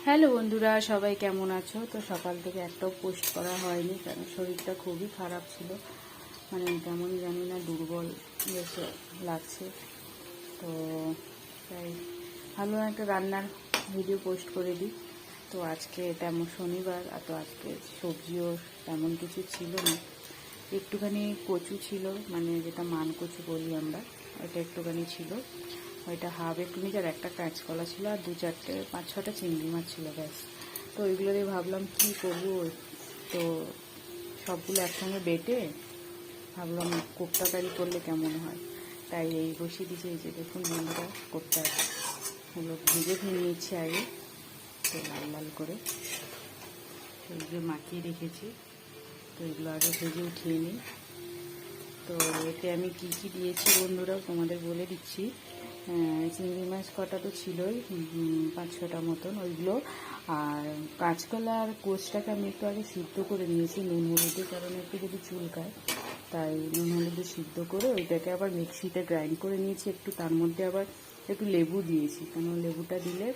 Hello বন্ধুরা, সবাই কেমন আছো? তো সকাল থেকে একটাও পোস্ট করা হয়নি, কারণ শরীরটা খুবই খারাপ ছিল। মানে কেমন জানি না, দুর্বল বেশ লাগছে। তো তাই ভালো একটা রান্নার ভিডিও পোস্ট করে দিই। তো আজকে তেমন শনিবার, আর তো আজকে সবজিও তেমন কিছু ছিল না। একটুখানি কচু ছিল, মানে যেটা মান কচু বলি আমরা, ওটা একটুখানি ছিল। ওইটা হাফ একটু নিচে, আর একটা কাঁচকলা ছিল, আর 5-6টা চিংড়ি মাছ ছিল, ব্যাস। তো ওইগুলো দিয়ে ভাবলাম কী করবো। তো সবগুলো একসঙ্গে বেটে ভাবলাম কোপ্তা কারি করলে কেমন হয়, তাই এই বসিয়ে দিয়েছি। এই যে দেখুন বন্ধুরা, কোপ্তা হলো ভেজে নিয়েছি আগে, তো লাল লাল করে এই যে মাখিয়ে রেখেছি। তো এগুলো আগে ভেজে উঠিয়ে নিই। তো এতে আমি কি কি দিয়েছি বন্ধুরাও তোমাদের বলে দিচ্ছি। চিংড়ি মাছ কটা তো ছিলই, 5-6টা মতন ওইগুলো। আর কাঁচকলা আর কোচটাকে আমি একটু আগে সিদ্ধ করে নিয়েছি নুন হলুদের, কারণ একটু যদি চুলকায়, তাই নুন হলুদে সিদ্ধ করে ওইটাকে আবার মিক্সিতে গ্রাইন্ড করে নিয়েছি। একটু তার মধ্যে আবার একটু লেবু দিয়েছি, কারণ লেবুটা দিলে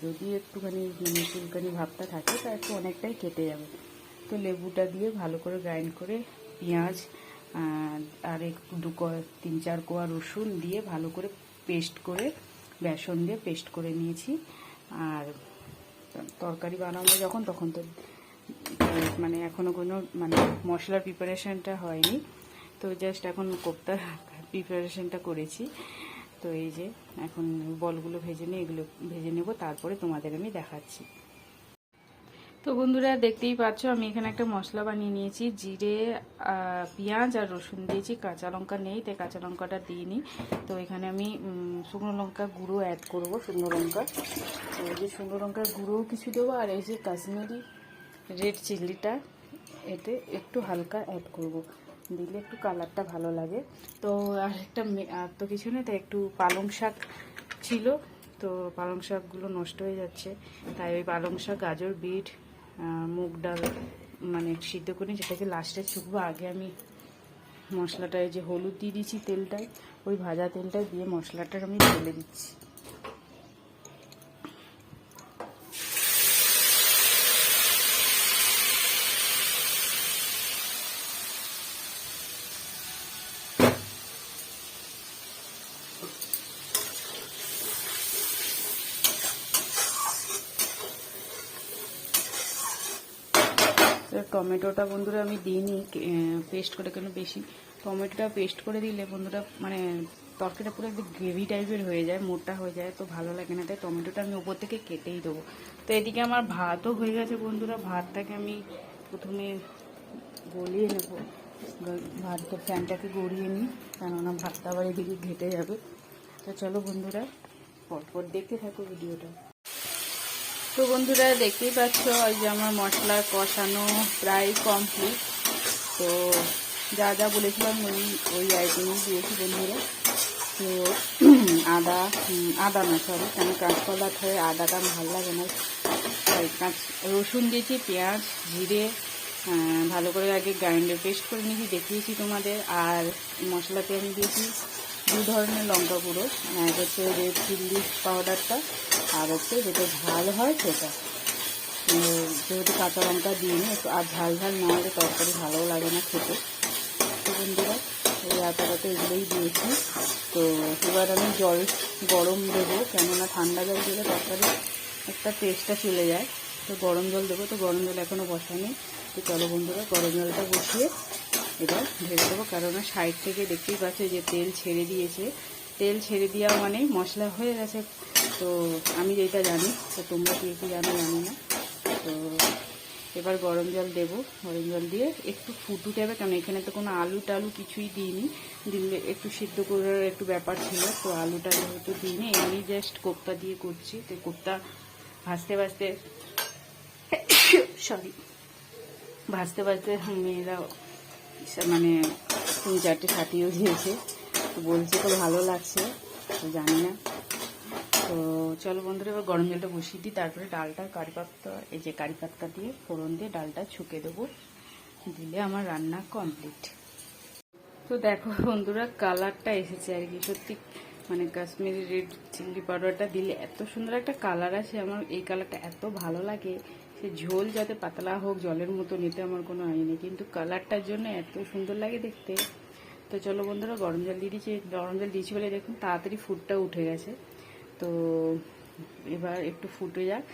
যদি একটুখানি মানে চুলকানি ভাবটা থাকে, তা একটু অনেকটাই কেটে যাবে। তো লেবুটা দিয়ে ভালো করে গ্রাইন্ড করে পেঁয়াজ আর একটু 3-4 কোয়া রসুন দিয়ে ভালো করে পেস্ট করে, বেসন দিয়ে পেস্ট করে নিয়েছি। আর তরকারি বানাবো যখন, তখন তো মানে এখনও কোনো মানে মশলার প্রিপারেশনটা হয়নি। তো জাস্ট এখন কোপ্তার প্রিপারেশনটা করেছি। তো এই যে এখন বলগুলো ভেজে নিয়ে এগুলো ভেজে নেব, তারপরে তোমাদের আমি দেখাচ্ছি। তো বন্ধুরা দেখতেই পাচ্ছ, আমি এখানে একটা মশলা বানিয়ে নিয়েছি। জিরে, পেঁয়াজ আর রসুন দিয়েছি। কাঁচা লঙ্কা নেই, তাই কাঁচা লঙ্কাটা দিইনি। তো এখানে আমি শুকনো লঙ্কা গুঁড়ো অ্যাড করবো, শুকনো লঙ্কা। তো এই যে শুকনো লঙ্কার গুঁড়োও কিছু দেবো, আর এই যে কাশ্মীরি রেড চিল্লিটা এতে একটু হালকা অ্যাড করব, দিলে একটু কালারটা ভালো লাগে। তো আর একটা আর তো কিছু নেই, তাই একটু পালং শাক ছিল। তো পালং শাকগুলো নষ্ট হয়ে যাচ্ছে, তাই ওই পালং শাক, গাজর, বিট, মুগ ডাল মানে সিদ্ধ করে যেটাকে লাস্টে চুকবো। আগে আমি মশলাটায় যে হলুদ দিয়ে দিচ্ছি তেলটায়, ওই ভাজা তেলটায় দিয়ে মশলাটা আমি ঢেলে দিচ্ছি। টমেটোটা বন্ধুরা আমি দিইনি পেস্ট করে, কেন বেশি টমেটোটা পেস্ট করে দিলে বন্ধুরা মানে তরকারিটা পুরো একদম গ্রেভি টাইপের হয়ে যায়, মোটা হয়ে যায়, তো ভালো লাগে না। তাই টমেটোটা আমি ওপর থেকে কেটেই দেবো। তো এদিকে আমার ভাতও হয়ে গেছে বন্ধুরা। ভাতটাকে আমি প্রথমে গলিয়ে নেব, ভাতটা ফ্যানটাকে গড়িয়ে নিই, কেননা ভাতটা আবার এদিকে ঘেটে যাবে। তো চলো বন্ধুরা, পরপর দেখতে থাকো ভিডিওটা। তো বন্ধুরা দেখতেই পাচ্ছ, ওই যে আমার মশলা কষানো প্রায় কমপ্লিট। তো যা যা বলেছিলাম ওই আইটেমই দিয়েছি বন্ধুরা। তো আদা না সরি, কেন কাঁচকলা ধরে আদাটা ভালো লাগে না। রসুন দিয়েছি, পেঁয়াজ, জিরে ভালো করে আগে গ্রাইন্ডার পেস্ট করে নিয়েছি, দেখিয়েছি তোমাদের। আর মশলাতে আমি দিয়েছি 2 ধরনের লঙ্কা গুঁড়ো, এক হচ্ছে রেড চিলি পাউডারটা, আর হচ্ছে যেটা ঝাল হয় সেটা। যেহেতু কাঁচা লঙ্কা দিইনি, একটু আর ঝাল ঝাল না হলে তরকারি ভালোও লাগে না খেতে। তো বন্ধুরা এই আটাটাতে এগুলোই দিয়েছি। তো এবার আমি জল গরম দেবো, কেননা ঠান্ডা জল দিলে তরকারি একটা টেস্টটা চলে যায়। তো গরম জল দেবো। তো গরম জল এখনও বসাইনি। তো চলো বন্ধুরা, গরম জলটা বসিয়ে এবার ঢেলে দেবো, কারণ সাইড থেকে দেখতেই পাচ্ছি যে তেল ছেড়ে দিয়েছে। তেল ছেড়ে দেওয়া মানে মশলা হয়ে গেছে। তো আমি যেটা জানি, তো তোমরা কি জানো জানি না। তো এবার গরম জল দেবো, গরম জল দিয়ে একটু ফুটু যাবে, কারণ এখানে তো কোনো আলু টালু কিছুই দিইনি। দিলে একটু সিদ্ধ করার একটু ব্যাপার ছিল, তো আলুটা যেহেতু দিইনি, এমনি জাস্ট কোপ্তা দিয়ে করছি। তো কোপ্তা ভাজতে ভাজতে ভাজতে মেয়েরা মানে 3-4টে ফাটিয়েও দিয়েছে। তো বলছে তো ভালো লাগছে, তো জানি না। তো চলো বন্ধুরা, এবার গরম জলটা বসিয়ে দিই, তারপরে ডালটা এই যে কারি পাত্তা দিয়ে ফোড়ন দিয়ে ডালটা ছুঁকে দেবো, দিলে আমার রান্না কমপ্লিট। তো দেখো বন্ধুরা, কালারটা এসেছে আর কি, সত্যি মানে কাশ্মীরি রেড চিলি পাউডারটা দিলে এত সুন্দর একটা কালার আসে। আমার এই কালারটা এত ভালো লাগে, সে ঝোল যাতে পাতলা হোক জলের মতো নিতে আমার কোনো আই নেই, কিন্তু কালারটার জন্য এত সুন্দর লাগে দেখতে। তো চলো বন্ধুরা, গরম জল দিয়ে দিয়েছি, গরম জল দিয়েছি বলে দেখুন তাড়াতাড়ি ফুটটা উঠে গেছে। তো এবার একটু ফুটে যাক,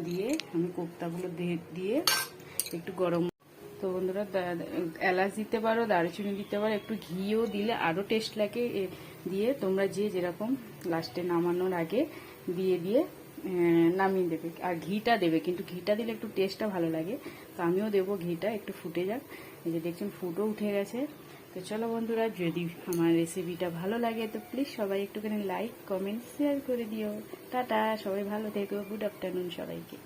দিয়ে আমি কোপ্তাগুলো দিয়ে একটু গরম। তো বন্ধুরা, এলাচ দিতে পারো, দারুচিনি দিতে পারো, একটু ঘিও দিলে আরও টেস্ট লাগে। দিয়ে তোমরা যে যেরকম লাস্টে নামানোর আগে দিয়ে নামিয়ে দেবে। আর ঘিটা দেবে, কিন্তু ঘিটা দিলে একটু টেস্টটা ভালো লাগে। তো আমিও দেবো ঘিটা, একটু ফুটে যাক। এই যে দেখছেন ফুটও উঠে গেছে। তো চলো বন্ধুরা, যদি আমার রেসিপিটা ভালো লাগে তো প্লিজ সবাই একটুখানি লাইক কমেন্ট শেয়ার করে দিও। টাটা, সবাই ভালো থেকো, গুড আফটারনুন সবাইকে।